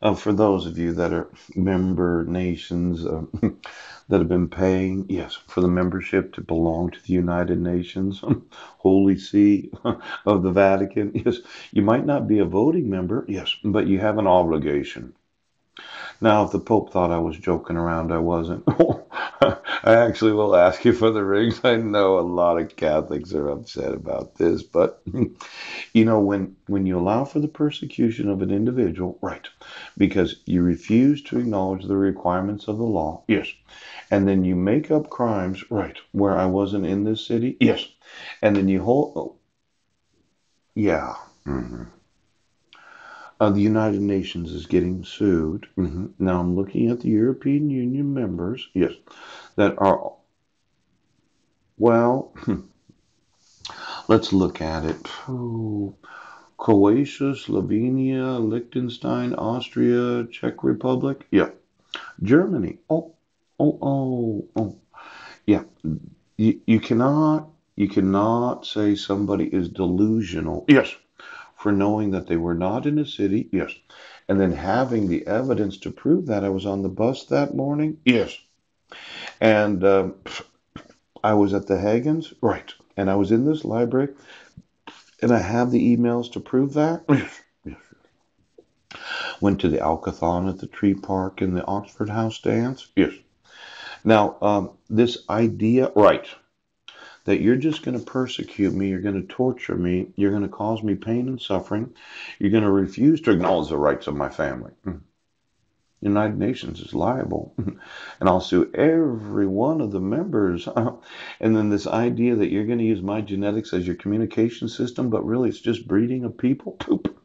For those of you that are member nations that have been paying, yes, for the membership to belong to the United Nations, Holy See of the Vatican, yes, you might not be a voting member, yes, but you have an obligation. Now, if the Pope thought I was joking around, I wasn't. I actually will ask you for the rings. I know a lot of Catholics are upset about this, but when you allow for the persecution of an individual, right, because you refuse to acknowledge the requirements of the law, yes, and then you make up crimes, right, where I wasn't in this city, yes, and then you hold, oh, yeah. The United Nations is getting sued. Now I'm looking at the European Union members, yes, that are, well, let's look at it. Oh, Croatia, Slovenia, Liechtenstein, Austria, Czech Republic, yeah, Germany. Oh. Yeah, you cannot say somebody is delusional. Yes, for knowing that they were not in a city. Yes, and then having the evidence to prove that I was on the bus that morning. Yes, and I was at the Hagens. Right, and I was in this library, and I have the emails to prove that. Yes. Yes. Went to the Alcathon at the Tree Park and the Oxford House dance. Yes. Now, this idea, right, that you're just going to persecute me, you're going to torture me, you're going to cause me pain and suffering, you're going to refuse to acknowledge the rights of my family. The United Nations is liable, and I'll sue every one of the members. And then this idea that you're going to use my genetics as your communication system, but really it's just breeding of people. Poop.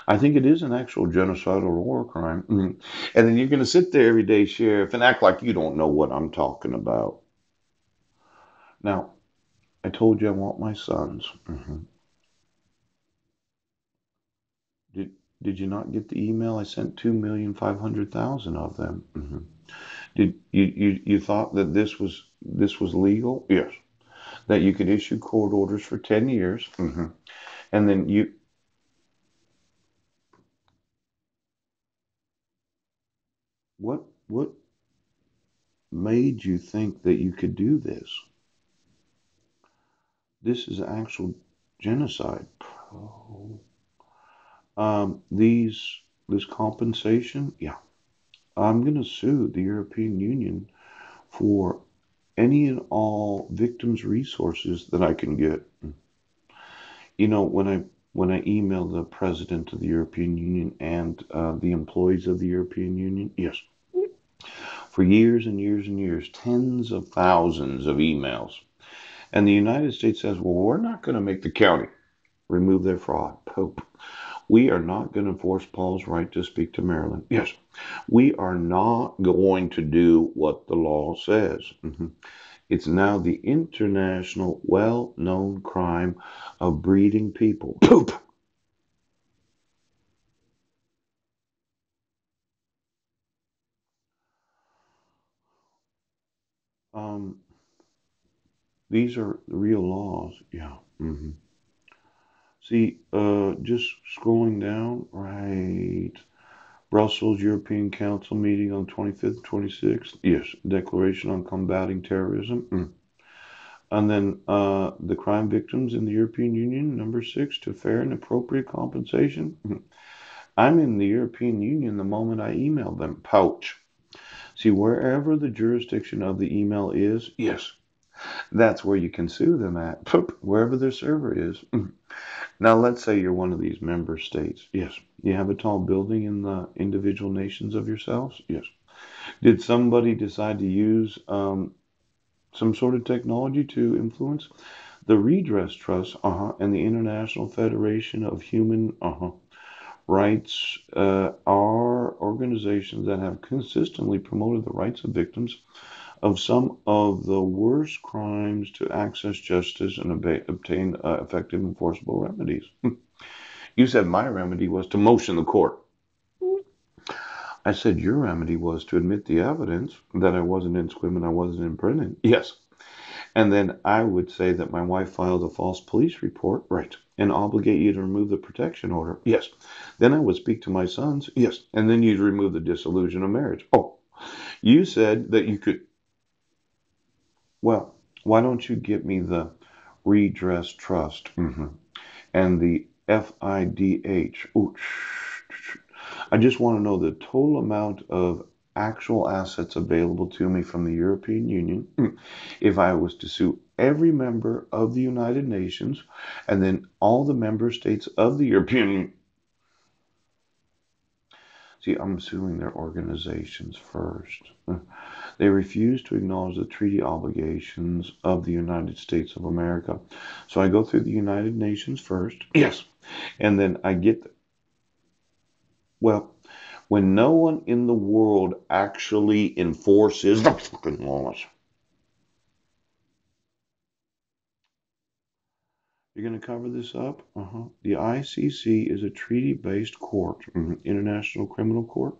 I think it is an actual genocidal war crime. And then you're going to sit there every day, Sheriff, and act like you don't know what I'm talking about. Now, I told you I want my sons. Did did you not get the email? I sent 2,500,000 of them. Did you thought that this was legal? Yes. That you could issue court orders for 10 years. And then what made you think that you could do this? This is actual genocide. Oh. This compensation, yeah. I'm gonna sue the European Union for any and all victims' resources that I can get. When I email the president of the European Union and the employees of the European Union, yes, for years and years and years, tens of thousands of emails. And the United States says, well, we're not going to make the county remove their fraud. Pope. We are not going to enforce Paul's right to speak to Maryland. Yes. We are not going to do what the law says. It's now the international, well known crime of breeding people. Poop. Um, these are real laws. Yeah. See, just scrolling down, right. Brussels European Council meeting on 25th, 26th. Yes. Declaration on combating terrorism. And then the crime victims in the European Union, number six, to fair and appropriate compensation. I'm in the European Union the moment I email them. Pouch. See, wherever the jurisdiction of the email is, yes, that's where you can sue them at. Wherever their server is. Now, let's say you're one of these member states. Yes. You have a tall building in the individual nations of yourselves? Yes. Did somebody decide to use some sort of technology to influence? The Redress Trust and the International Federation of Human Rights are organizations that have consistently promoted the rights of victims of some of the worst crimes to access justice and obtain effective enforceable remedies. You said my remedy was to motion the court. I said your remedy was to admit the evidence that I wasn't in Squim and I wasn't in Brennan. Yes. And then I would say that my wife filed a false police report. Right. and obligate you to remove the protection order? Yes. Then I would speak to my sons? Yes. And then you'd remove the dissolution of marriage. Oh, you said that you could. Well, why don't you give me the redress trust and the FIDH? Ooh, I just want to know the total amount of actual assets available to me from the European Union if I was to sue every member of the United Nations and then all the member states of the European Union. See, I'm suing their organizations first. They refuse to acknowledge the treaty obligations of the United States of America. So I go through the United Nations first. Yes. And then I get, well, when no one in the world actually enforces the fucking laws. You're going to cover this up? The ICC is a treaty-based court, International Criminal Court,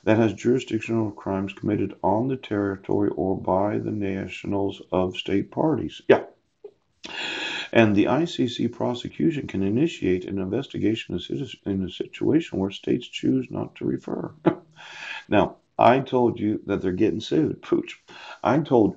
that has jurisdiction over crimes committed on the territory or by the nationals of state parties. Yeah. And the ICC prosecution can initiate an investigation in a situation where states choose not to refer. Now, I told you that they're getting sued. Pooch. I told